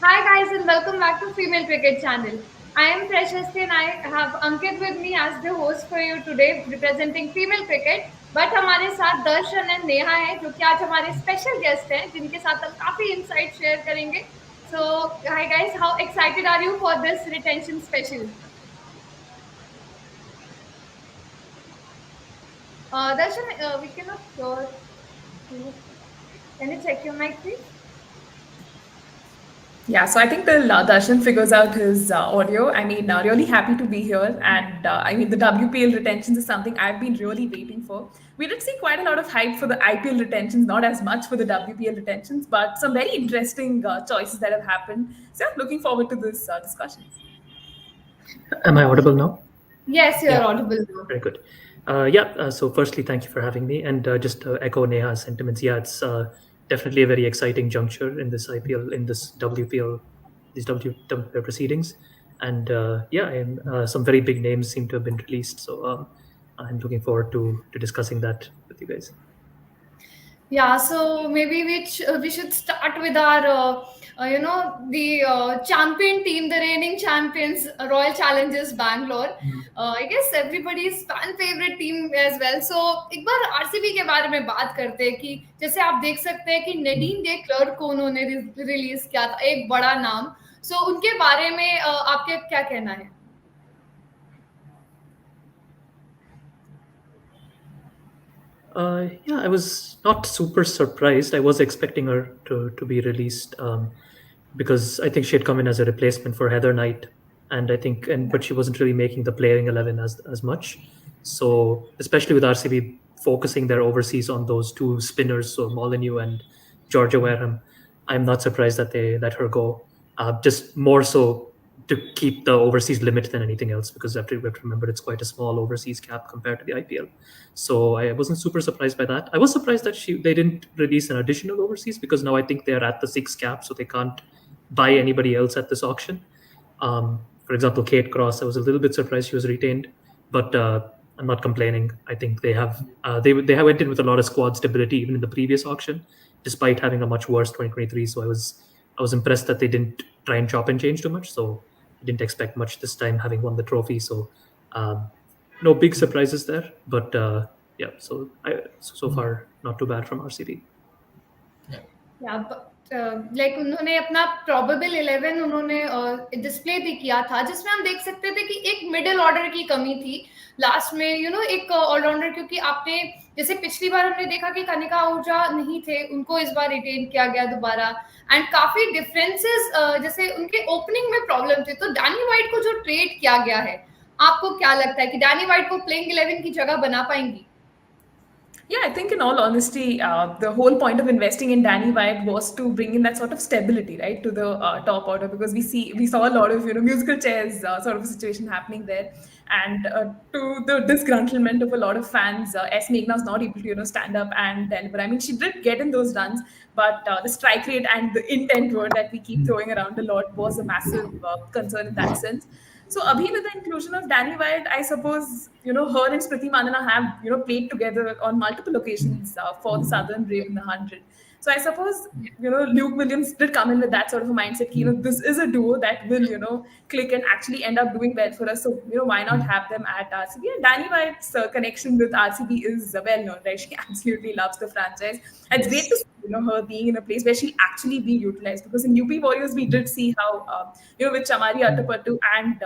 Hi guys and welcome back to Female Cricket Channel. I am Prashasti and I have Ankit with me as the host for you today representing female cricket. But हमारे साथ दर्शन and Neha है जो कि आज हमारे special guest हैं जिनके साथ हम काफी इंसाइट शेयर करेंगे. So hi guys, how excited are you for this retention special? Darshan, we cannot hear you. Can you check your mic, please? Yeah, so I think till Darshan figures out his audio, really happy to be here. And the WPL retentions is something I've been really waiting for. We did see quite a lot of hype for the IPL retentions, not as much for the WPL retentions, but some very interesting choices that have happened. So I'm looking forward to this discussion. Am I audible now? Yes, you're audible now. Very good. So firstly, thank you for having me. And just to echo Neha's sentiments, it's definitely a very exciting juncture in this IPL, in this WPL, these WPL proceedings. And some very big names seem to have been released. So I'm looking forward to discussing that with you guys. Yeah, so maybe we should start with our the champion team, the reigning champions, Royal Challengers Bangalore. I guess everybody's fan favorite team as well. So एक बार RCB के बारे में बात करते हैं कि जैसे आप देख सकते हैं कि नेडीन डे क्लर्क को उन्होंने रिलीज किया था, एक बड़ा नाम. सो उनके बारे में आपके क्या कहना है? I was not super surprised. I was expecting her to be released because I think she had come in as a replacement for Heather Knight, and but she wasn't really making the playing 11 as much. So especially with RCB focusing their overseas on those two spinners, so Molyneux and Georgia Wareham, I'm not surprised that they let her go. Just more so to keep the overseas limit than anything else, because we have to remember it's quite a small overseas cap compared to the IPL. So I wasn't super surprised by that. I was surprised that they didn't release an additional overseas, because now I think they're at the 6 cap, so they can't buy anybody else at this auction. For example, Kate Cross, I was a little bit surprised she was retained, but I'm not complaining. I think they went in with a lot of squad stability even in the previous auction, despite having a much worse 2023. So I was impressed that they didn't try and chop and change too much. So I didn't expect much this time, having won the trophy. So no big surprises there. But so far not too bad from RCB. Yeah, but like उन्होंने अपना probable 11 उन्होंने display भी किया था, जिसमें हम देख सकते थे कि एक मिडिल ऑर्डर की कमी थी लास्ट में, एक ऑलराउंडर, क्योंकि आपने जैसे पिछली बार हमने देखा कि कनिका आहूजा नहीं थे, उनको इस बार रिटेन किया गया दोबारा, एंड काफी डिफरेंसेस जैसे उनके ओपनिंग में प्रॉब्लम थे. तो डैनी वाइट को जो ट्रेड किया गया है, आपको क्या लगता है कि डैनी वाइट को प्लेइंग 11 की जगह बना पाएंगी? Yeah, I think in all honesty, the whole point of investing in Danny White was to bring in that sort of stability, right, to the top order, because we saw a lot of musical chairs sort of a situation happening there, and to the disgruntlement of a lot of fans, S. Meghna's not able to stand up and deliver. I mean, she did get in those runs, but the strike rate and the intent word that we keep throwing around a lot was a massive concern in that sense. So Abhi, with the inclusion of Danny White, I suppose, her and Smriti Mandhana have, played together on multiple occasions for the Southern Brave in the 100. So I suppose, Luke Williams did come in with that sort of a mindset, this is a duo that will, click and actually end up doing well for us. So, why not have them at RCB? And Danny White's connection with RCB is well known, right? She absolutely loves the franchise. And it's great to see, her being in a place where she'll actually be utilized, because in UP Warriors, we did see how, with Chamari Attapattu and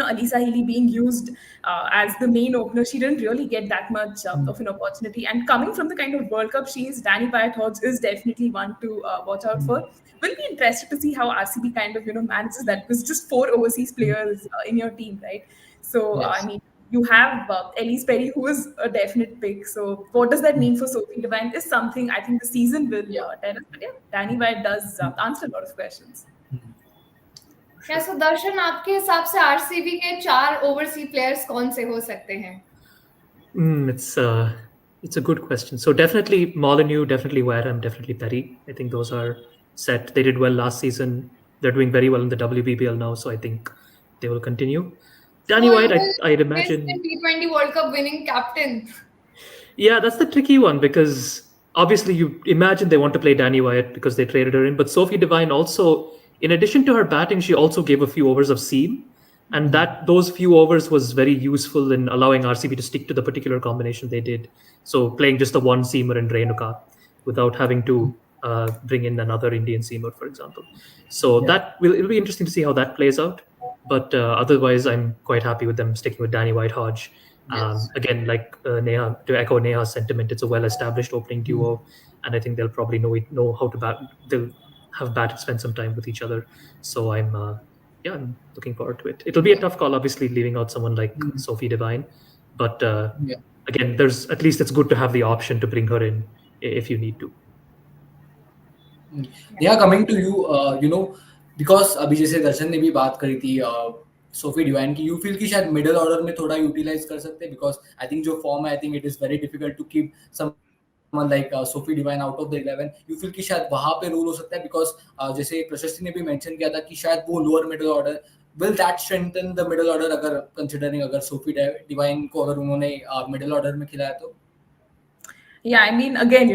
Alisa Healy being used as the main opener, she didn't really get that much of an opportunity. And coming from the kind of World Cup she is, Danny White-Hodge is definitely one to watch out for. We'll be interested to see how RCB kind of manages that, because just 4 overseas players in your team, right? So Yes. you have Elise Perry, who is a definite pick. So what does that mean for Sophie Devine is something I think the season will tell us. But yeah, Danny White does answer a lot of questions. क्या सो दर्शन, आपके हिसाब से RCB के 4 oversee players कौन से हो सकते हैं? It's a good question. So definitely Molyneux, definitely Wareham, definitely Perry. I think those are set. They did well last season. They're doing very well in the WPL now, so I think they will continue. Danny White, I'd imagine. T20 World Cup winning captain. Yeah, that's the tricky one, because obviously you imagine they want to play Danny White because they traded her in, but Sophie Devine also In addition to her batting, she also gave a few overs of seam, and that those few overs was very useful in allowing RCB to stick to the particular combination they did. So playing just the one seamer in Renuka without having to bring in another Indian seamer, for example. So it'll be interesting to see how that plays out. But otherwise, I'm quite happy with them sticking with Danny White Hodge. Again, like Neha, to echo Neha's sentiment, it's a well-established opening duo, and I think they'll probably know how to bat. They'll have batted, spend some time with each other. So I'm looking forward to it. It'll be a tough call, obviously, leaving out someone like Sophie Devine, but again, there's at least it's good to have the option to bring her in if you need to. Coming to you, because अभी जैसे दर्शन ने भी बात करी थी Sophie Devine की, you feel कि शायद मिडिल ऑर्डर में थोड़ा यूटिलाइज कर सकते हैं, बिकॉज आई थिंक जो फॉर्म है, I think it is very difficult to keep someone like Sophie Devine out of the 11. You feel कि शायद वहां पे रूल हो सकता है, बिकॉज जैसे प्रशस्ति ने भी मेंशन किया था कि शायद वो lower middle order will that strengthen the middle order, अगर कंसीडरिंग अगर सोफी डिवाइन को अगर उन्होंने मिडिल ऑर्डर में खिलाया तो. Yeah, I mean, again,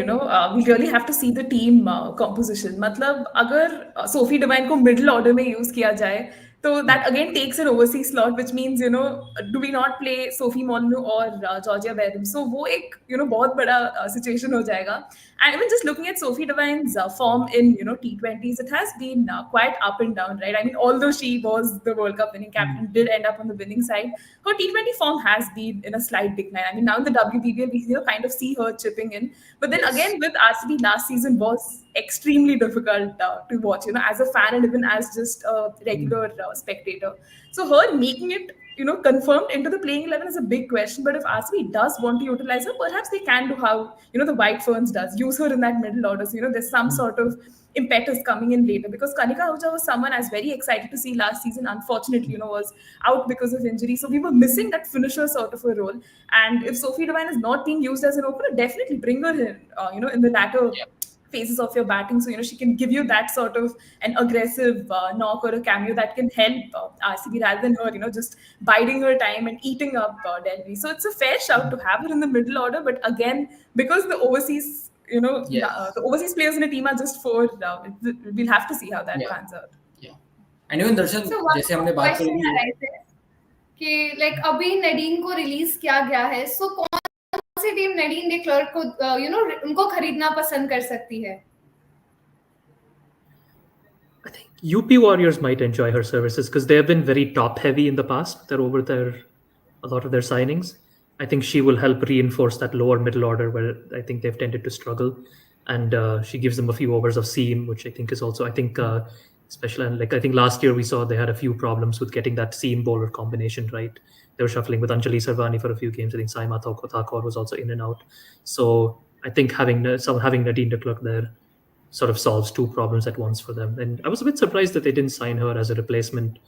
we really have to see the team composition. मतलब अगर Sophie Devine को middle order में use किया जाए, so that again takes an overseas slot, which means, do we not play Sophie Molyneux or Georgia Berham? So वो एक, बहुत बड़ा situation हो जाएगा. And even just looking at Sophie Devine's form in, T20s, it has been quite up and down, right? I mean, although she was the World Cup winning captain, did end up on the winning side, her T20 form has been in a slight decline. I mean, now in the WPL, we kind of see her chipping in. But then again, with RCB last season was extremely difficult to watch, as a fan and even as just a regular spectator. So her making it, confirmed into the playing 11 is a big question. But if RCB does want to utilize her, perhaps they can do how, the White Ferns does, use her in that middle order. So, there's some sort of impetus coming in later, because Kanika Ahuja was someone I was very excited to see last season. Unfortunately, was out because of injury. So we were missing that finisher sort of a role. And if Sophie Devine is not being used as an opener, definitely bring her in, in the latter phases of your batting. So, she can give you that sort of an aggressive knock or a cameo that can help RCB rather than her, just biding her time and eating up Delhi. So it's a fair shout to have her in the middle order. But again, because the overseas, the overseas players in a team are just four, we'll have to see how that pans out. Yeah. And even Darshan, जैसे हमने बात करी कि like अभी नडीन को release किया गया है, so कौन सी टीम नडीन डे क्लर्क को उनको खरीदना पसंद कर सकती है? I think UP Warriors might enjoy her services because they have been very top heavy in the past. They're over a lot of their signings. I think she will help reinforce that lower middle order where I think they've tended to struggle, and she gives them a few overs of seam, which I think is also especially, and I think last year we saw they had a few problems with getting that seam bowler combination right. They were shuffling with Anjali Sarvani for a few games. I think Saima Thakur was also in and out. So I think having Nadine de Klerk there sort of solves two problems at once for them. And I was a bit surprised that they didn't sign her as a replacement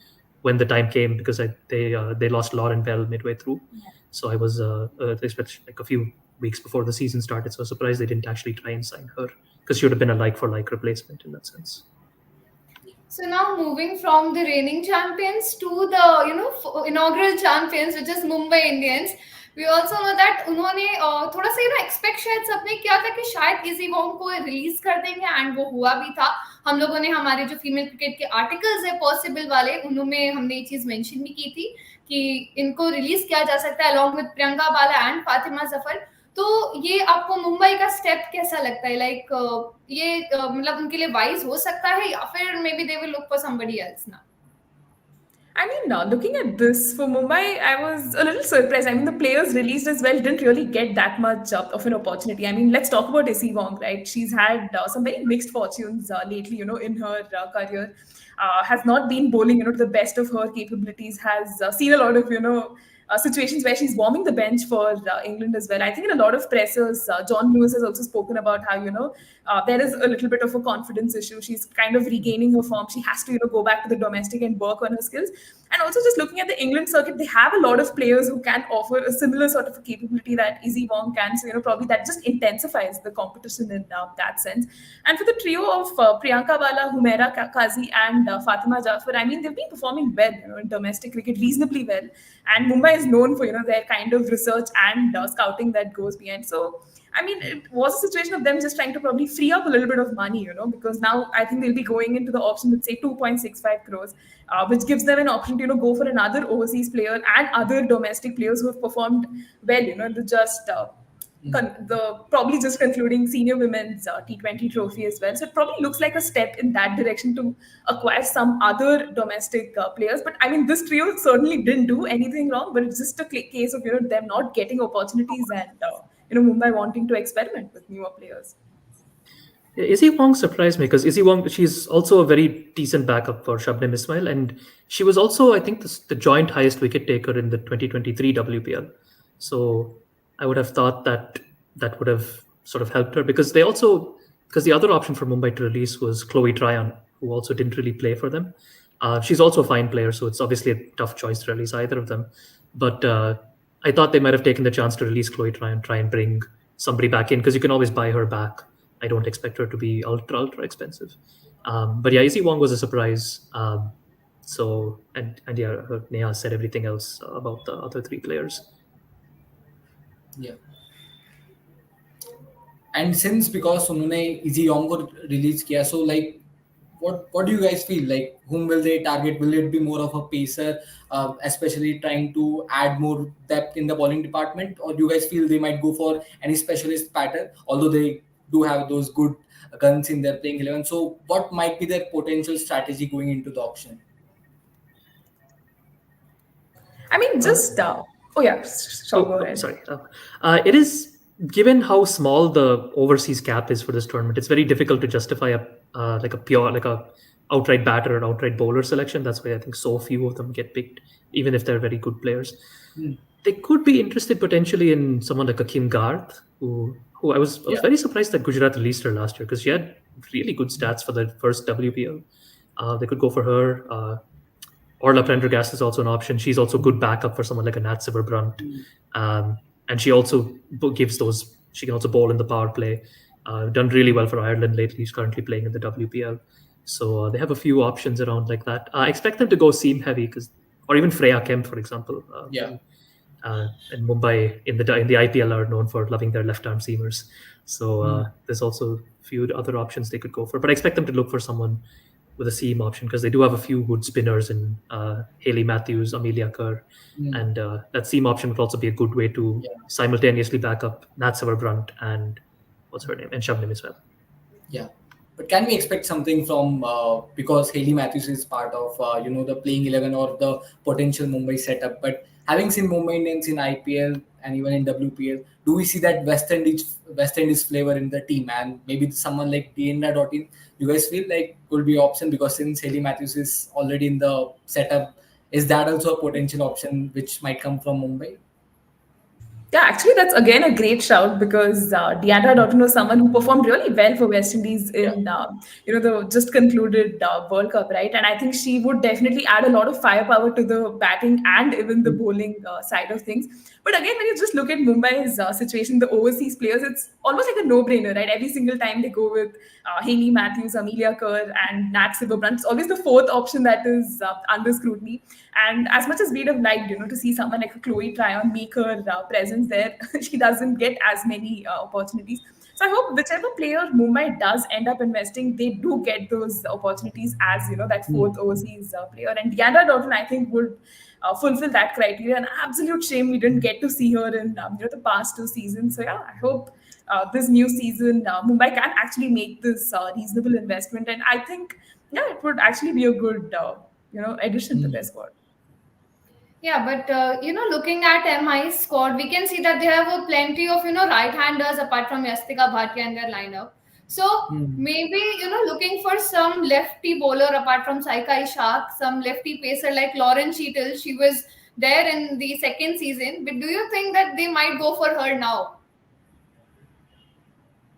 when the time came, because they lost Lauren Bell midway through. So I was especially a few weeks before the season started. So I was surprised they didn't actually try and sign her, because she would have been a like-for-like replacement in that sense. So now moving from the reigning champions to the inaugural champions, which is Mumbai Indians, we also know that उन्होंने थोड़ा सा expect शायद सबने किया था कि शायद easy Wong को रिलीज कर देंगे, एंड वो हुआ भी था. हम लोगों ने हमारे जो फीमेल क्रिकेट के आर्टिकल्स है पॉसिबल वाले, उनमें हमने ये चीज मेंशन भी की थी कि इनको रिलीज किया जा सकता है along with Priyanka Bala and Fatima Zafar. तो ये आपको मुंबई का स्टेप कैसा लगता है? ये मतलब उनके लिए वाइज हो सकता है, या फिर may be they will look for somebody else now? I mean, looking at this for Mumbai, I was a little surprised. I mean, the players released as well didn't really get that much of an opportunity. I mean, let's talk about Issy Wong, right? She's had some very mixed fortunes lately, in her career. Has not been bowling, to the best of her capabilities. Has seen a lot of, situations where she's warming the bench for England as well. I think in a lot of pressers, John Lewis has also spoken about how, there is a little bit of a confidence issue. She's kind of regaining her form. She has to, go back to the domestic and work on her skills. And also just looking at the England circuit, they have a lot of players who can offer a similar sort of a capability that Issy Wong can. So, probably that just intensifies the competition in that sense. And for the trio of Priyanka Bala, Humaira Kazi and Fatima Jafar, I mean, they've been performing well, in domestic cricket reasonably well. And Mumbai is known for, their kind of research and scouting that goes behind. So I mean, it was a situation of them just trying to probably free up a little bit of money, because now I think they'll be going into the option with, say, 2.65 crores, which gives them an option to, go for another overseas player and other domestic players who have performed well, the just the probably just concluding senior women's T20 trophy as well. So it probably looks like a step in that direction to acquire some other domestic players. But I mean, this trio certainly didn't do anything wrong, but it's just a case of them not getting opportunities and Mumbai wanting to experiment with newer players. Yeah, Izzy Wong surprised me because Izzy Wong, she's also a very decent backup for Shabnim Ismail, and she was also, I think, the joint highest wicket taker in the 2023 WPL. So I would have thought that that would have sort of helped her because the other option for Mumbai to release was Chloe Tryon, who also didn't really play for them. She's also a fine player, so it's obviously a tough choice to release either of them. But I thought they might have taken the chance to release Chloe Tryon, try and bring somebody back in because you can always buy her back. I don't expect her to be ultra expensive. But yeah, Izzy Wong was a surprise. So and yeah, Neha said everything else about the other three players. Yeah. And since because उन्होंने Izzy Wong को release किया, so like what do you guys feel like? Whom will they target? Will it be more of a pacer, especially trying to add more depth in the bowling department, or do you guys feel they might go for any specialist pattern? Although they do have those good guns in their playing 11, so what might be their potential strategy going into the auction? I mean, just oh yeah, sure, go ahead. Sorry. It is, given how small the overseas cap is for this tournament, it's very difficult to justify a outright batter or outright bowler selection. That's why I think so few of them get picked, even if they're very good players. They could be interested potentially in someone like a Kim Garth, who I was very surprised that Gujarat released her last year because she had really good stats for the first WPL. They could go for her. Orla Prendergast is also an option. She's also good backup for someone like a Nat Silverbrunt. And she also gives those, she can also bowl in the power play. Done really well for Ireland lately. She's currently playing in the WPL. So they have a few options around like that. I expect them to go seam heavy or even Freya Kemp, for example. And Mumbai in the IPL are known for loving their left arm seamers. So there's also a few other options they could go for. But I expect them to look for someone with a seam option because they do have a few good spinners in Hayley Matthews, Amelia Kerr, and that seam option would also be a good way to simultaneously back up Nat Silverbrunt and what's her name, and Shabnim as well. Yeah, but can we expect something from because Hayley Matthews is part of the playing 11 or the potential Mumbai setup? But having seen Mumbai Indians in IPL and even in WPL, do we see that West Indies flavor in the team? And maybe someone like Diendra.in, you guys feel like could be option because since Hayley Matthews is already in the setup, is that also a potential option which might come from Mumbai? Yeah, actually, that's again a great shout because Diendra.in was someone who performed really well for West Indies in the just concluded World Cup, right? And I think she would definitely add a lot of firepower to the batting and even the bowling side of things. But again, when you just look at Mumbai's situation, the overseas players, it's almost like a no-brainer, right? Every single time they go with Hayley Matthews, Amelia Kerr, and Nat Silverbrunt, it's always the fourth option that is under scrutiny. And as much as we'd have liked, to see someone like a Chloe Tryon make her presence there, she doesn't get as many opportunities. So I hope whichever player Mumbai does end up investing, they do get those opportunities as that fourth overseas player. And Diendra.in, I think, would fulfill that criteria. An absolute shame we didn't get to see her in the past 2 seasons. So yeah, I hope this new season Mumbai can actually make this reasonable investment. And I think it would actually be a good addition to their squad. Yeah, but looking at MI's squad, we can see that they have plenty of right-handers apart from Yastika Bhatia in their lineup. So maybe looking for some lefty bowler apart from Saika Ishaq, some lefty pacer like Lauren Cheetle. She was there in the second season. But do you think that they might go for her now?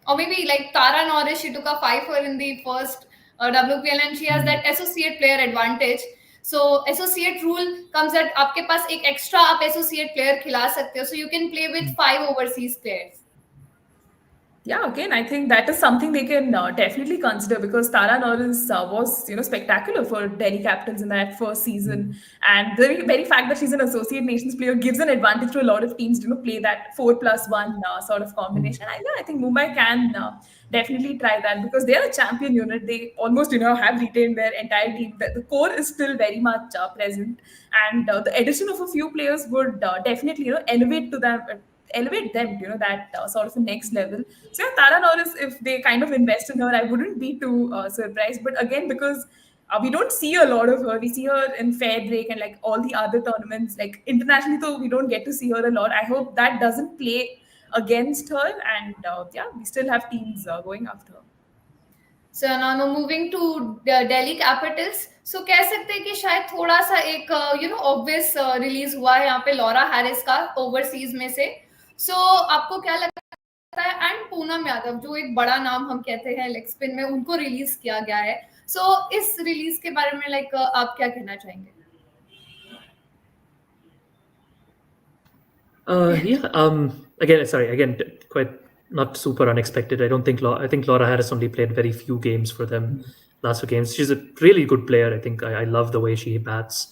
Or maybe like Tara Norris, she took a 5-4 in the first WPL and she has that associate player advantage. So associate rule comes that आपके पास एक extra आप associate player खिला सकते हो, so you can play with 5 overseas players. Yeah, again, I think that is something they can definitely consider, because Tara Norris was, spectacular for Delhi Capitals in that first season, and the very fact that she's an Associate Nations player gives an advantage to a lot of teams to play that 4+1 sort of combination. I think Mumbai can definitely try that, because they are a champion unit. They almost have retained their entire team. The core is still very much present, and the addition of a few players would definitely elevate them, that sort of a next level. So yeah, Tara Norris, if they kind of invest in her, I wouldn't be too surprised. But again, because we don't see a lot of her, we see her in Fair Break and like all the other tournaments, like internationally, though we don't get to see her a lot. I hope that doesn't play against her, and yeah, we still have teams going after her. So now moving to Delhi Capitals. So कह सकते हैं कि शायद थोड़ा सा एक obvious release हुआ है यहाँ पे लॉरा हैरिस का ओवरसीज में से. सो आपको क्या लगता है? एंड पूनम यादव, जो एक बड़ा नाम हम कहते हैं लेग स्पिन में, उनको रिलीज किया गया है. सो इस रिलीज के बारे में लाइक आप क्या कहना चाहेंगे? Again, quite not super unexpected. I think Laura Harris only played very few games for them last few games. She's a really good player. I think I love the way she bats.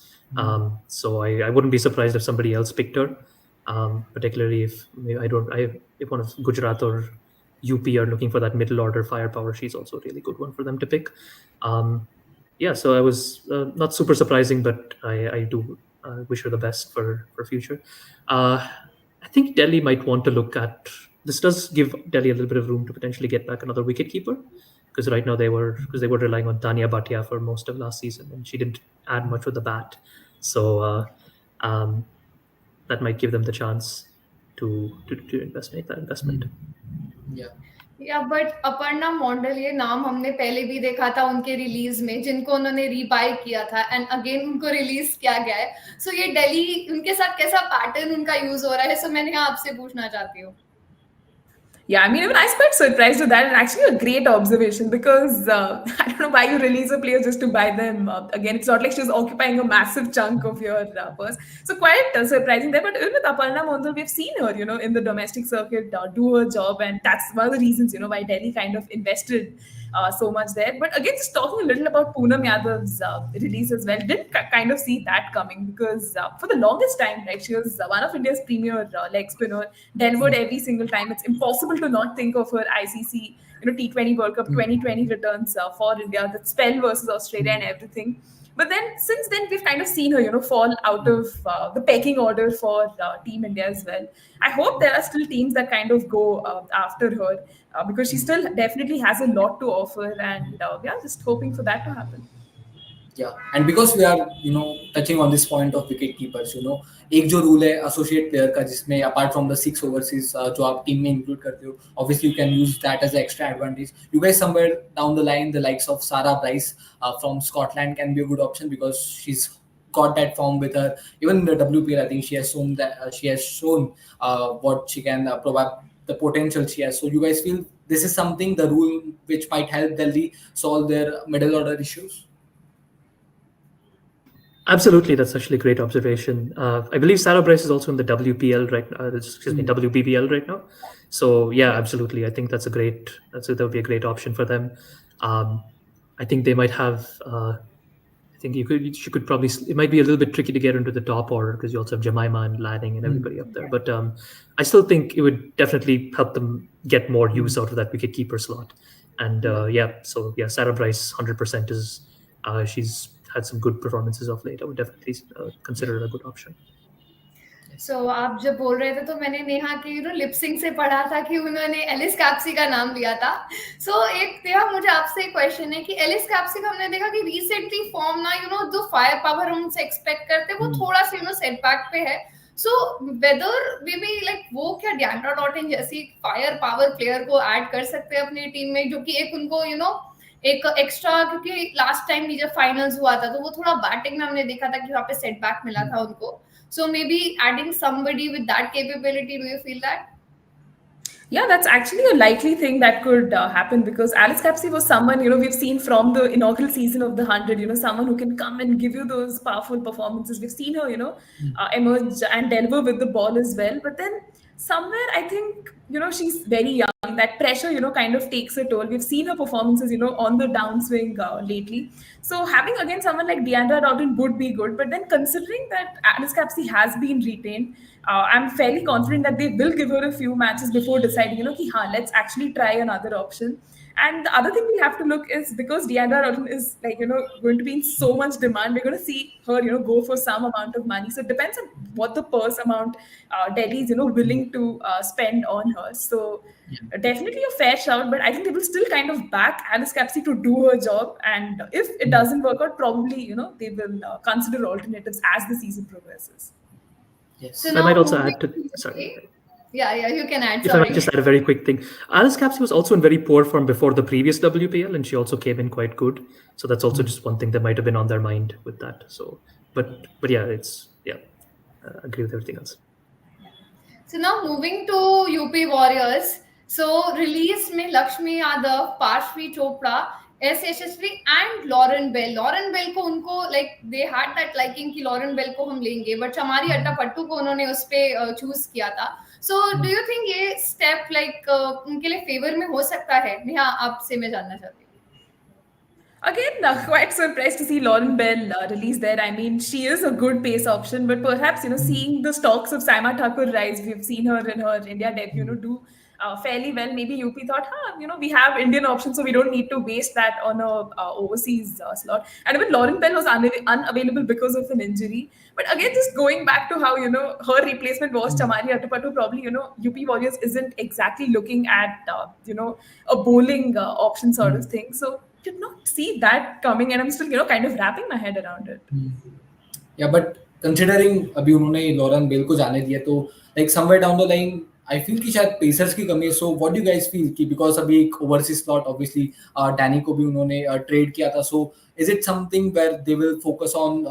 So I wouldn't be surprised if somebody else picked her. Particularly if if one of Gujarat or UP are looking for that middle order firepower, she's also a really good one for them to pick. So I was not super surprising, but I do wish her the best for future. I think Delhi might want to look at this. Does give Delhi a little bit of room to potentially get back another wicketkeeper, because right now they were relying on Tanya Bhatia for most of last season, and she didn't add much with the bat. So that might give them the chance to make that investment. But Aparna Mondal, ये नाम हमने पहले भी देखा था उनके release में, जिनको उन्होंने रीबाई किया था एंड अगेन उनको रिलीज किया गया है. सो ये दिल्ली, उनके साथ कैसा पैटर्न उनका यूज हो रहा है? सो मैंने आपसे पूछना चाहती हूँ. Yeah, I mean, even I was quite surprised with that, and actually a great observation, because I don't know why you release a player just to buy them. Again, it's not like she's occupying a massive chunk of your purse. So quite surprising there. But even with Aparna Mondal, we've seen her, in the domestic circuit do her job, and that's one of the reasons, why Delhi kind of invested so much there. But again, just talking a little about Poonam Yadav's release as well, didn't kind of see that coming, because for the longest time, right, she was one of India's premier leg spinner, delivered every single time. It's impossible to not think of her ICC, T20 World Cup 2020 returns for India, the spell versus Australia and everything. But then, since then, we've kind of seen her, fall out of the pecking order for Team India as well. I hope there are still teams that kind of go after her, because she still definitely has a lot to offer, and just hoping for that to happen. Yeah, and because we are touching on this point of wicket keepers, एक जो rule है associate player का, जिसमें apart from the 6 overseas जो आप team में include करते हो, obviously you can use that as an extra advantage. You guys somewhere down the line, the likes of Sarah Bryce from Scotland can be a good option, because she's got that form with her. Even in the WPL, I think she has shown that she has shown what she can provide, the potential she has. So you guys feel this is something, the rule which might help Delhi solve their middle order issues? Absolutely, that's actually a great observation. I believe Sarah Bryce is also in the WPL right now. WBBL right now. So yeah, absolutely. I think that would be a great option for them. I think they might have. I think you could probably. It might be a little bit tricky to get into the top order, because you also have Jemima and Lanning and everybody up there. But I still think it would definitely help them get more use out of that wicketkeeper slot. And Sarah Bryce 100% is. She's had some good performances of late. I would definitely consider it a good option. So आप जब बोल रहे थे तो मैंने नेहा की lip sync से पढ़ा था कि उन्होंने एलिस कैप्सी का नाम लिया था. एक नेहा, मुझे आपसे एक क्वेश्चन है कि एलिस कैप्सी का हमने देखा कि रिसेंटली फॉर्म ना जो फायर पावर हम उनसे एक्सपेक्ट करते हैं वो थोड़ा सा सेटबैक पे है. So whether may be like वो क्या डिएंड्रा डॉटिन जैसी फायर पावर प्लेयर को ऐड कर सकते हैं अपनी टीम में, जो कि एक उनको एक एक्स्ट्रा, क्योंकि लास्ट टाइम जब फाइनल्स हुआ था तो वो थोड़ा बैटिंग में हमने देखा था कि वहाँ पे सेटबैक मिला था उनको. So maybe adding somebody with that capability, do you feel that? Yeah, that's actually a likely thing that could happen, because Alice Capsey was someone, we've seen from the inaugural season of the 100, someone who can come and give you those powerful performances. We've seen her, emerge and deliver with the ball as well. But then somewhere I think, she's very young. That pressure, kind of takes a toll. We've seen her performances, on the downswing lately. So having again someone like Deandra Dowden would be good. But then considering that Alice Capsey has been retained, I'm fairly confident that they will give her a few matches before deciding, ki, let's actually try another option. And the other thing we have to look is because Deandra Dowden is like, going to be in so much demand, we're going to see her, go for some amount of money. So it depends on what the purse amount Delhi is, willing to spend on her. So definitely a fair shout, but I think they will still kind of back Alice Capsey to do her job. And if it doesn't work out, probably, they will consider alternatives as the season progresses. Yes. So I now might also moving add to to sorry. UK. Yeah, you can add. If I might Sorry. just add a very quick thing, Alice Capsey was also in very poor form before the previous WPL, and she also came in quite good. So that's also just one thing that might have been on their mind with that. So, but yeah, agree with everything else. So now moving to UP Warriors. So released में Lakshmi Yadav, Parshavi Chopra, S Yashasvi and Lauren Bell. Lauren Bell को उनको like they had that liking कि Lauren Bell को हम लेंगे, but चमारी अट्टापट्टू को उन्होंने उस पे choose किया था. So do you think ये step like उनके लिए favor में हो सकता है? नेहा आपसे मैं जानना चाहती हूँ. Again, quite surprised to see Lauren Bell released there. I mean, she is a good pace option, but perhaps, seeing the stocks of Saima Thakur rise, we've seen her in her India debut, do fairly well. Maybe UP thought, we have Indian options, so we don't need to waste that on a overseas slot. And even Lauren Bell was unavailable because of an injury. But again, just going back to how, her replacement was Chamari Attapattu, probably, UP Warriors isn't exactly looking at, a bowling option sort of thing. So did not see that coming, and I'm still, kind of wrapping my head around it. Yeah, but considering अभी उन्होंने Lauren bell को जाने दिया, तो like somewhere down the line I feel कि शायद pacers की कमी है. So what do you guys feel कि because अभी एक ओवरसीज स्लॉट obviously डैनी को भी उन्होंने ट्रेड किया था, so is it something where they will focus on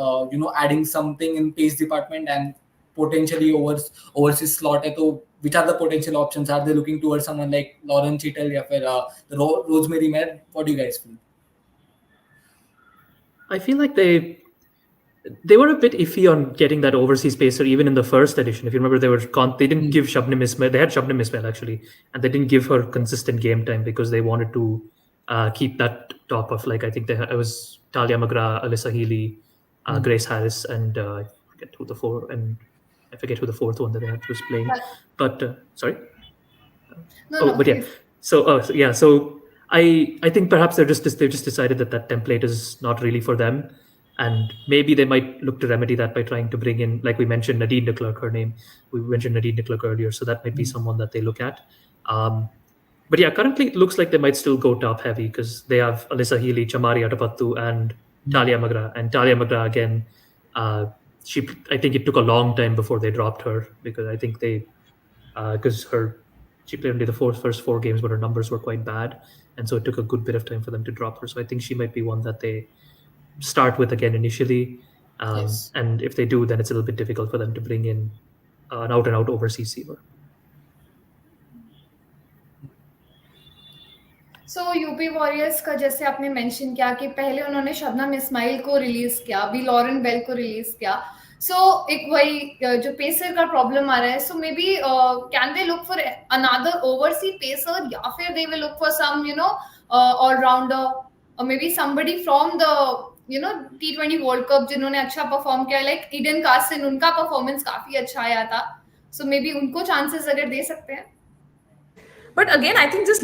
adding something in pace department and potentially overseas slot है, तो which are the potential options? Are they looking towards someone like Lauren Cheetle या फिर Rosemary Mayer? What do you guys feel? I feel like they were a bit iffy on getting that overseas pacer even in the first edition. If you remember, they didn't give Shabnam Ismail. They had Shabnam Ismail actually, and they didn't give her consistent game time because they wanted to keep that top of like I think it was Talia McGrath, Alyssa Healy, Grace Harris, and I forget who the fourth one that they had was playing. But sorry. But yeah. So I think perhaps they've just decided that template is not really for them, and maybe they might look to remedy that by trying to bring in, like we mentioned, Nadine de Klerk. We mentioned Nadine de Klerk earlier, so that might be someone that they look at. But yeah, currently it looks like they might still go top heavy because they have Alyssa Healy, Chamari Attapattu, and Talia McGrath. And Talia McGrath again, I think it took a long time before they dropped her because I think she played only the first 4 games, but her numbers were quite bad. And so it took a good bit of time for them to drop her. So I think she might be one that they start with again initially. Yes. And if they do, then it's a little bit difficult for them to bring in an out-and-out overseas seamer. So UP warriors का जैसे आपने mention किया कि पहले उन्होंने शबनम इस्माइल को release किया, अभी लॉरेन बेल को रिलीज किया. So एक वही जो पेसर का प्रॉब्लम आ रहा है, so maybe can they look for another overseas pacer या फिर they will look for some all rounder or maybe somebody from the T20 World Cup जिन्होंने अच्छा परफॉर्म किया, like ईडन कार्सन, उनका परफॉर्मेंस काफी अच्छा आया था, so maybe उनको चांसेस अगर दे सकते हैं. But again, I think just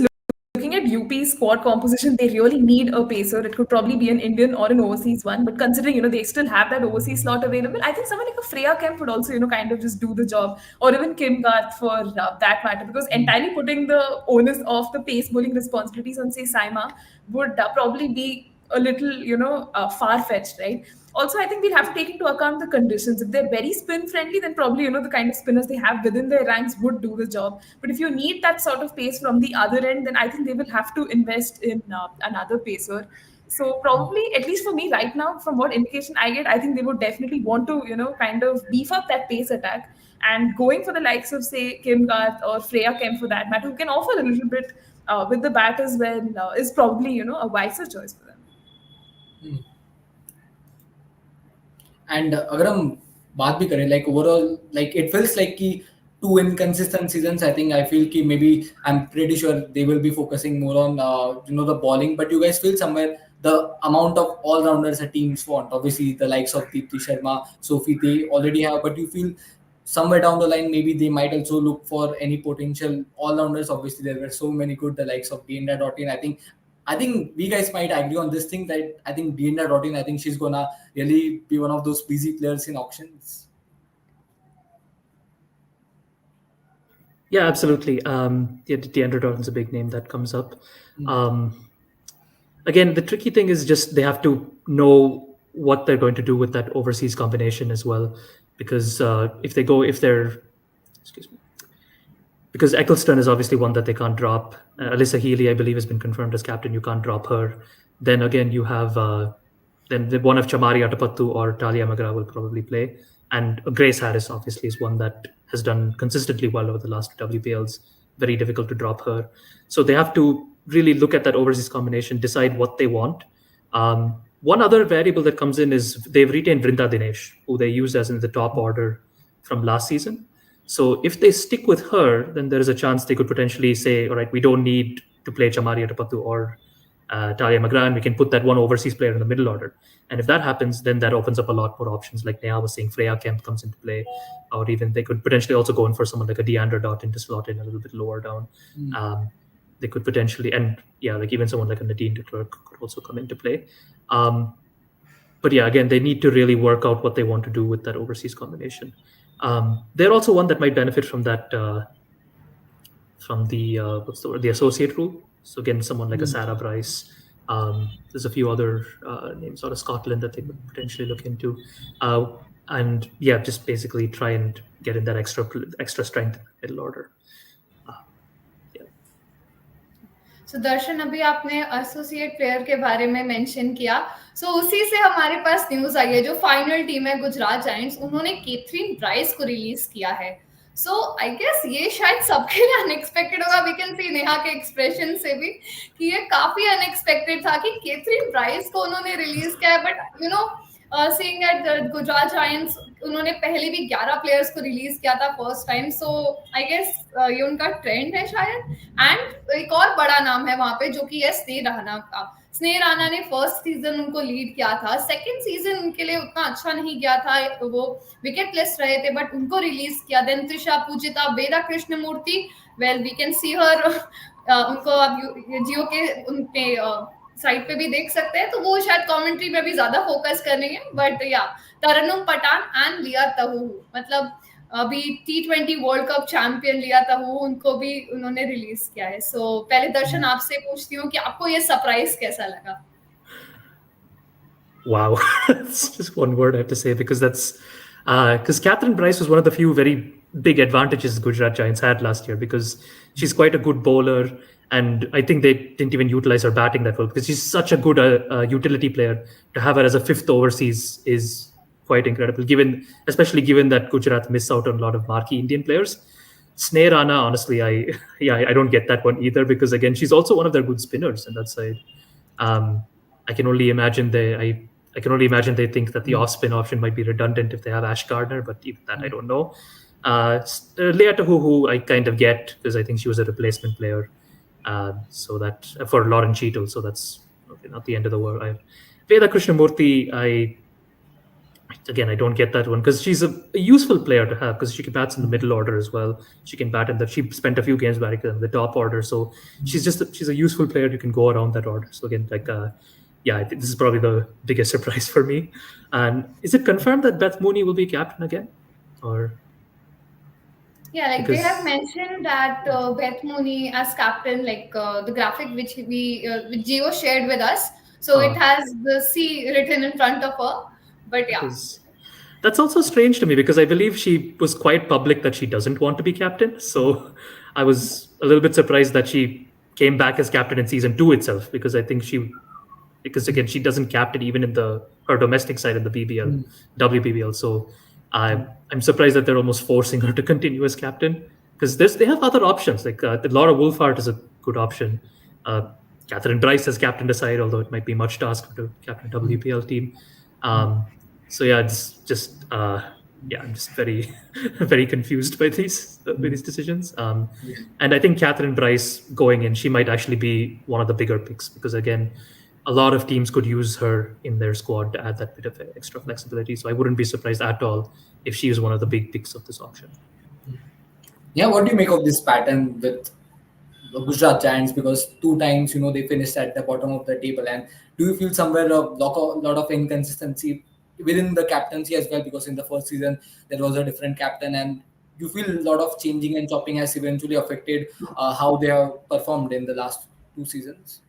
looking at UP's squad composition, they really need a pacer. It could probably be an Indian or an overseas one. But considering, they still have that overseas slot available, I think someone like a Freya Kemp would also, kind of just do the job. Or even Kim Garth for that matter. Because entirely putting the onus of the pace bowling responsibilities on, say, Saima would probably be a little, far-fetched, right? Also, I think we'll have to take into account the conditions. If they're very spin friendly, then probably, the kind of spinners they have within their ranks would do the job. But if you need that sort of pace from the other end, then I think they will have to invest in another pacer. So probably, at least for me right now, from what indication I get, I think they would definitely want to, kind of beef up that pace attack. And going for the likes of, say, Kim Garth or Freya Kemp for that matter, who can offer a little bit with the bat as well, is probably, a wiser choice for them. And अगर हम बात भी करें like overall, like it feels like कि two inconsistent seasons. I feel ki maybe I'm pretty sure they will be focusing more on the bowling. But you guys feel somewhere the amount of all rounders a teams want. Obviously, the likes of Deepti Sharma, Sophie, they already have. But you feel somewhere down the line maybe they might also look for any potential all rounders. Obviously, there were so many good the likes of Deendra Dottin. I think we guys might agree on this thing that I think Deendra Dottin, I think she's gonna really be one of those busy players in auctions. Yeah, absolutely. Yeah, DeAndre Jordan's a big name that comes up. Again, the tricky thing is just they have to know what they're going to do with that overseas combination as well, because excuse me, because Eccleston is obviously one that they can't drop. Alyssa Healy, I believe, has been confirmed as captain. You can't drop her. Then again, you have then one of Chamari Atapattu or Talia Magra will probably play, and Grace Harris obviously is one that has done consistently well over the last WPLs. Very difficult to drop her. So they have to really look at that overseas combination, decide what they want. One other variable that comes in is they've retained Vrinda Dinesh, who they used as in the top order from last season. So if they stick with her, then there is a chance they could potentially say, all right, we don't need to play Chamari Atapattu or Talia Magra, and we can put that one overseas player in the middle order. And if that happens, then that opens up a lot more options. Like Neha was saying, Freya Kemp comes into play, or even they could potentially also go in for someone like a Deandra Dottin to slot in a little bit lower down. They could potentially, and yeah, like even someone like a Nadine de Klerk could also come into play. But yeah, again, they need to really work out what they want to do with that overseas combination. They're also one that might benefit from that, from the what's the word, the associate rule. So again, someone like a Sarah Bryce. There's a few other names out of Scotland that they could potentially look into, and yeah, just basically try and get in that extra strength in the middle order. So दर्शन, अभी आपने associate player के बारे में mention किया, सो उसी से हमारे पास news आई है जो फाइनल टीम है गुजरात जायंट्स, उन्होंने कैथरीन ब्राइस को रिलीज किया है. सो आई गेस ये शायद सबके लिए अनएक्सपेक्टेड होगा. वी कैन सी नेहा के एक्सप्रेशन से भी कि ये काफी अनएक्सपेक्टेड था कि कैथरीन ब्राइस को उन्होंने रिलीज किया है. But you know seeing at Gujarat Giants, उन्होंने पहले भी 11 प्लेयर्स को रिलीज किया था first time. So I guess ये उनका ट्रेंड है शायद. एंड एक और बड़ा नाम है वहां पे जो कि है स्नेह राणा का. स्नेह राणा ने फर्स्ट सीजन उनको लीड किया था. सेकंड सीजन उनके लिए उतना अच्छा नहीं गया था, वो विकेटलेस रहे थे, बट उनको रिलीज किया. Then Trisha Poojitha, Veda Krishnamurthy, well we can see her, उनको अब जियो के उनके साइट पे भी देख सकते हैं, तो वो शायद कमेंट्री पे भी ज्यादा फोकस करेंगे. बट या तरन्नुम पठान एंड लिया तहू, मतलब अभी T20 वर्ल्ड कप चैंपियन लिया तहू, उनको भी उन्होंने रिलीज किया है. सो पहले दर्शन आपसे पूछती हूँ कि आपको ये सरप्राइज कैसा लगा? Wow, that's just one word I have to say, because that's because Catherine Bryce was one of the few very big advantages Gujarat Giants had last year, because she's quite a good bowler. And I think they didn't even utilize her batting that well, because she's such a good utility player. To have her as a fifth overseas is quite incredible, especially given that Gujarat miss out on a lot of marquee Indian players. Sneh Rana, honestly, I don't get that one either, because again, she's also one of their good spinners on that side. I can only imagine they think that the off-spin option might be redundant if they have Ash Gardner, but even that I don't know. Leah Tahu, who I kind of get, because I think she was a replacement player. So that for Lauren Cheadle, so that's not the end of the world. Veda Krishnamurthy, I don't get that one, because she's a useful player to have, because she can bat in the middle order as well. She can bat in that. She spent a few games batting in the top order, so she's a useful player who can go around that order. So again, I think this is probably the biggest surprise for me. And is it confirmed that Beth Mooney will be captain again, or? Yeah, like they have mentioned that Beth Mooney as captain, like the graphic which which Gio shared with us. So it has the C written in front of her. But yeah. That's also strange to me, because I believe she was quite public that she doesn't want to be captain. So I was a little bit surprised that she came back as captain in season 2 itself, because I think because again, she doesn't captain even in her domestic side in the BBL, WPBL. So I'm surprised that they're almost forcing her to continue as captain, because they have other options. Like Laura Wolfhard is a good option. Catherine Bryce has captained a side, although it might be much to ask her to captain a WPL team. So yeah, it's just yeah, I'm just very, very confused by these decisions. And I think Catherine Bryce going in, she might actually be one of the bigger picks because again, a lot of teams could use her in their squad to add that bit of extra flexibility. So I wouldn't be surprised at all if she is one of the big picks of this auction. Yeah, what do you make of this pattern with the Gujarat Giants? Because two times, they finished at the bottom of the table. And do you feel somewhere lot of inconsistency within the captaincy as well? Because in the first season, there was a different captain, and you feel a lot of changing and chopping has eventually affected how they have performed in the last two seasons?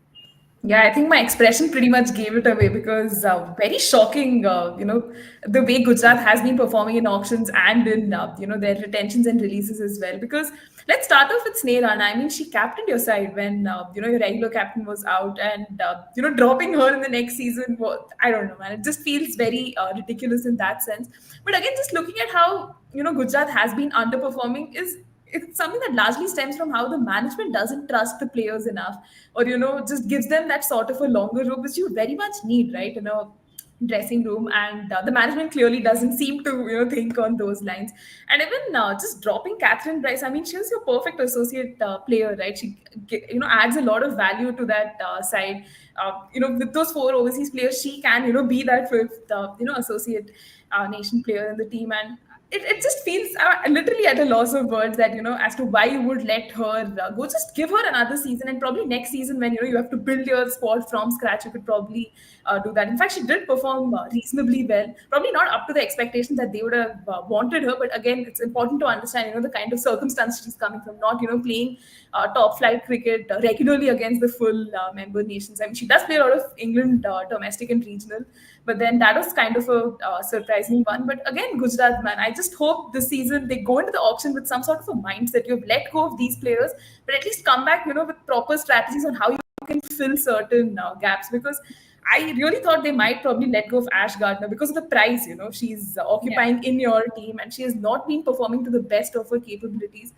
Yeah, I think my expression pretty much gave it away because very shocking, the way Gujarat has been performing in auctions and in, their retentions and releases as well. Because let's start off with Sneh Rana. I mean, she captained your side when, your regular captain was out and, dropping her in the next season, I don't know, man. It just feels very ridiculous in that sense. But again, just looking at how, Gujarat has been underperforming is it's something that largely stems from how the management doesn't trust the players enough or just gives them that sort of a longer rope which you very much need, right, in a dressing room. And the management clearly doesn't seem to think on those lines. And even just dropping Catherine Bryce, I mean, she was your perfect associate player, right? She adds a lot of value to that side. With those four overseas players, she can be that fifth associate nation player in the team. And it just feels literally at a loss of words that as to why you would let her go. Just give her another season, and probably next season when you have to build your squad from scratch, you could probably do that. In fact, she did perform reasonably well, probably not up to the expectations that they would have wanted her. But again, it's important to understand the kind of circumstances she's coming from, not playing top flight cricket regularly against the full member nations. I mean, she does play a lot of England domestic and regional, but then that was kind of a surprising one. But again, Gujarat, man, I just hope this season they go into the auction with some sort of a mindset. You've let go of these players, but at least come back, with proper strategies on how you can fill certain gaps. Because I really thought they might probably let go of Ash Gardner because of the price. She's occupying in your team, and she has not been performing to the best of her capabilities.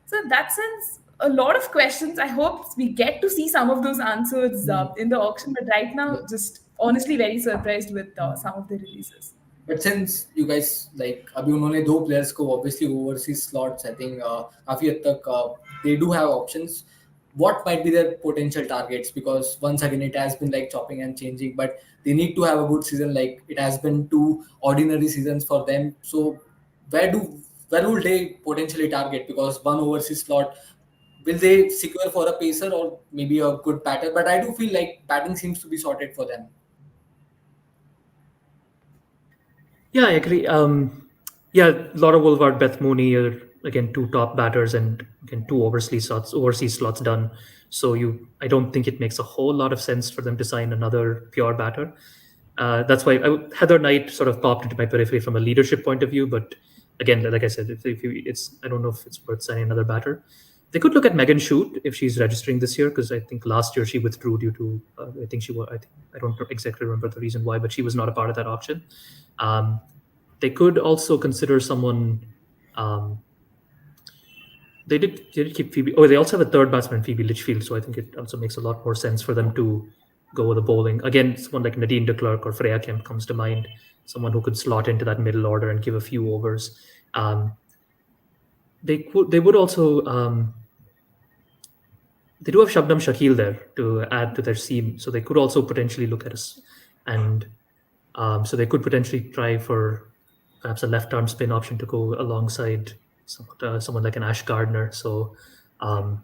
So in that sense, a lot of questions. I hope we get to see some of those answers in the auction. But right now, just honestly very surprised with some of the releases. But since you guys like अभी उन्होंने दो players को obviously overseas slots, I think काफी हद तक they do have options. What might be their potential targets? Because once again it has been like chopping and changing, but they need to have a good season. Like it has been two ordinary seasons for them. So where do where will they potentially target? Because one overseas slot, will they secure for a pacer or maybe a good batter? But I do feel like batting seems to be sorted for them. Yeah, I agree. Yeah, Laura Woolward, Beth Mooney are again two top batters and again two overseas slots done. So I don't think it makes a whole lot of sense for them to sign another pure batter. That's why Heather Knight sort of popped into my periphery from a leadership point of view. But again, like I said, I don't know if it's worth signing another batter. They could look at Megan Shute if she's registering this year, because I think last year she withdrew due to I don't exactly remember the reason why, but she was not a part of that auction. They could also consider someone. They did keep Phoebe. Oh, they also have a third batsman, Phoebe Litchfield. So I think it also makes a lot more sense for them to go with the bowling. Again, someone like Nadine de Klerk or Freya Kemp comes to mind. Someone who could slot into that middle order and give a few overs. They would also. They do have Shabnam Shakil there to add to their seam, so they could also potentially look at us, and so they could potentially try for perhaps a left-arm spin option to go alongside someone like an Ash Gardner. So, but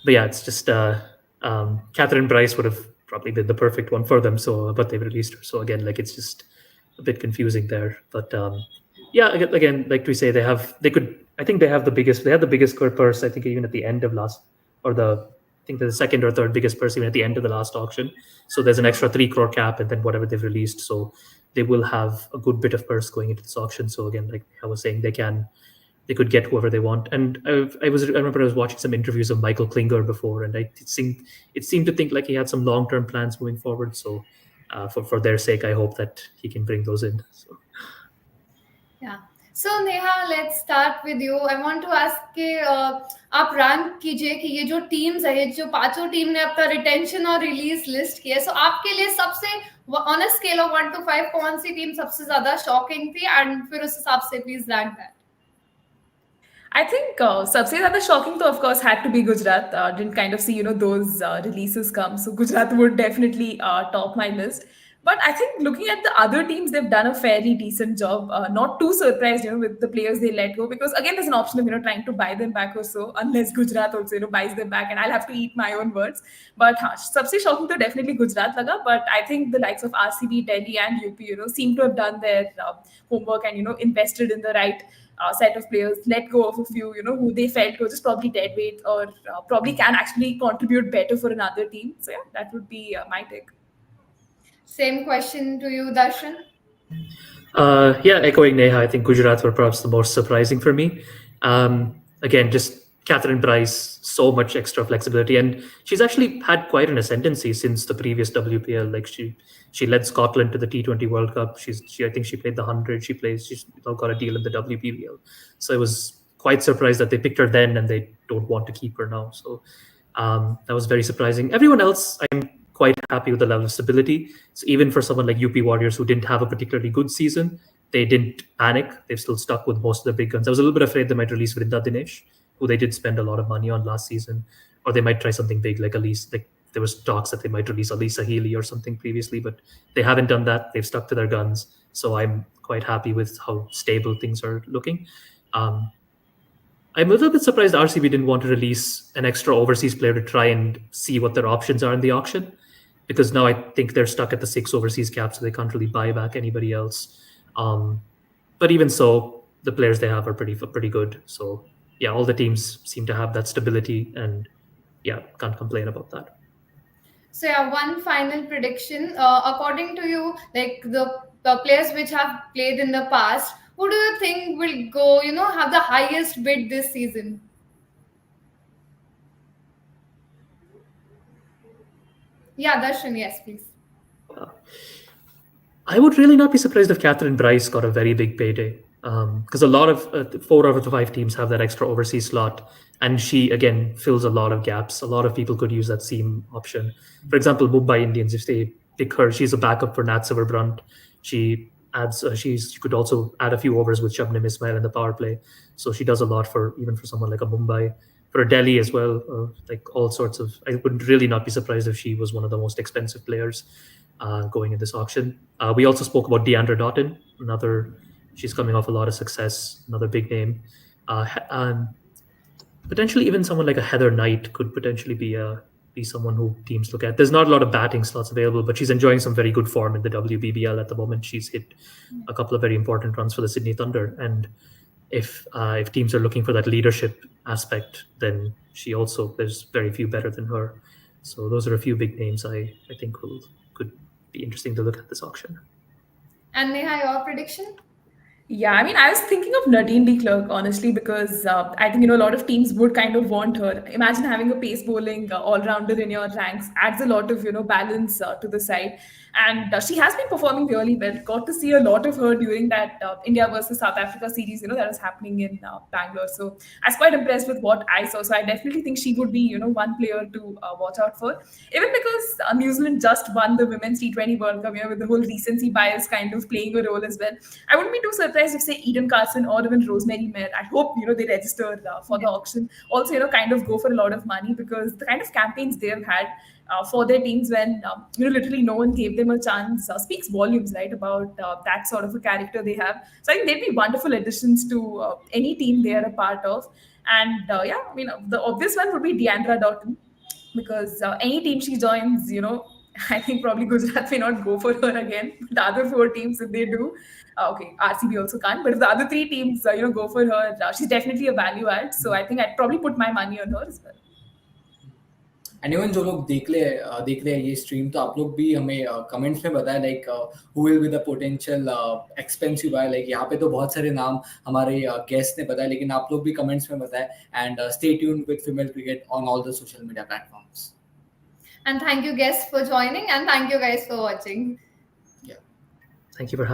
yeah, it's just Catherine Bryce would have probably been the perfect one for them. So, but they've released her. So again, like it's just a bit confusing there. But yeah, again, like we say, I think they have the biggest purse. I think even at the end of I think they're the second or third biggest purse even at the end of the last auction. So there's an extra 3 crore cap and then whatever they've released. So they will have a good bit of purse going into this auction. So again, like I was saying, they could get whoever they want. And I remember I was watching some interviews of Michael Klinger before, and it seemed to think like he had some long-term plans moving forward. So for their sake, I hope that he can bring those in. So. Yeah. So Neha, let's start with you. I want to ask कि आप rank कीजिए कि ये जो teams है, ये जो पांचों टीम ने अपना रिटेंशन और रिलीज लिस्ट किया है, सो आपके लिए सबसे on a scale of 1 to 5 कौन सी टीम सबसे ज्यादा शॉकिंग थी, एंड फिर उस हिसाब से please rank that. I think सबसे ज़्यादा shocking तो of course had to be Gujarat. Didn't kind of see those releases come. So Gujarat would definitely top my list. But I think looking at the other teams, they've done a fairly decent job. Not too surprised, with the players they let go, because again, there's an option of trying to buy them back or so, unless Gujarat also buys them back, and I'll have to eat my own words. But सबसे shocking तो definitely Gujarat लगा. But I think the likes of RCB, Delhi, and UP, seem to have done their homework and invested in the right set of players, let go of a few, who they felt were just probably dead weight, or probably can actually contribute better for another team. So yeah, that would be my take. Same question to you, Darshan. Yeah, echoing Neha, I think Gujarat were perhaps the most surprising for me. Again, just Catherine Bryce, so much extra flexibility, and she's actually had quite an ascendancy since the previous WPL. Like she led Scotland to the T20 World Cup. I think she played the 100. She's got a deal in the WPL. So I was quite surprised that they picked her then, and they don't want to keep her now. So that was very surprising. Everyone else, I'm quite happy with the level of stability. So even for someone like UP Warriors, who didn't have a particularly good season, they didn't panic. They've still stuck with most of the big guns. I was a little bit afraid they might release Vrinda Dinesh, who they did spend a lot of money on last season, or they might try something big like Elise. Like there was talks that they might release Alisa Healy or something previously, but they haven't done that. They've stuck to their guns. So I'm quite happy with how stable things are looking. I'm a little bit surprised RCB didn't want to release an extra overseas player to try and see what their options are in the auction, because now I think they're stuck at the 6 overseas cap, so they can't really buy back anybody else. But even so, the players they have are pretty good. So yeah, all the teams seem to have that stability, and yeah, can't complain about that. So yeah, one final prediction. According to you, like the players which have played in the past, who do you think will go, have the highest bid this season? Yeah, Darshan, yes, please. I would really not be surprised if Catherine Bryce got a very big payday, because a lot of 4 out of the 5 teams have that extra overseas slot, and she again fills a lot of gaps. A lot of people could use that seam option. For example, Mumbai Indians, if they pick her, she's a backup for Nat Silverbrunt. She adds. She could also add a few overs with Shabnim Ismail in the power play. So she does a lot for someone like a Mumbai. For Delhi as well, like all sorts of. I would really not be surprised if she was one of the most expensive players going in this auction. We also spoke about Deandra Doughton, she's coming off a lot of success, another big name. Potentially even someone like a Heather Knight could potentially be someone who teams look at. There's not a lot of batting slots available, but she's enjoying some very good form in the WBBL at the moment. She's hit a couple of very important runs for the Sydney Thunder, and if teams are looking for that leadership aspect, then there's very few better than her. So those are a few big names I think could be interesting to look at this auction. And Neha, your prediction? Yeah, I mean, I was thinking of Nadine de Klerk, honestly, because I think, a lot of teams would kind of want her. Imagine having a pace bowling all-rounder in your ranks, adds a lot of, balance to the side. And she has been performing really well. Got to see a lot of her during that India versus South Africa series, that was happening in Bangalore. So I was quite impressed with what I saw. So I definitely think she would be, one player to watch out for. Even because New Zealand just won the Women's T20 World Cup, with the whole recency bias kind of playing a role as well. I wouldn't be too surprised if, say, Eden Carson or even Rosemary Mayer, I hope, they register for the auction. Also, kind of go for a lot of money, because the kind of campaigns they've had for their teams when, literally no one gave them a chance speaks volumes, right, about that sort of a character they have. So I think they'd be wonderful additions to any team they are a part of. And yeah, I mean, the obvious one would be Deandra Doughton, because any team she joins, I think probably Gujarat may not go for her again. The other 4 teams, if they do, okay, RCB also can't. But if the other 3 teams, go for her, she's definitely a value add. So I think I'd probably put my money on her as well. And even जो लोग देख रहे हैं ये stream, तो आप लोग भी हमें कमेंट्स में बताएं like who will be the potential expensive buy. Like यहाँ पे तो बहुत सारे नाम हमारे गेस्ट ने बताए, लेकिन आप लोग भी कमेंट्स में बताएं. And stay tuned with female cricket on all the social media platforms. And thank you guests for joining, and thank you guys for watching. Yeah, thank you for having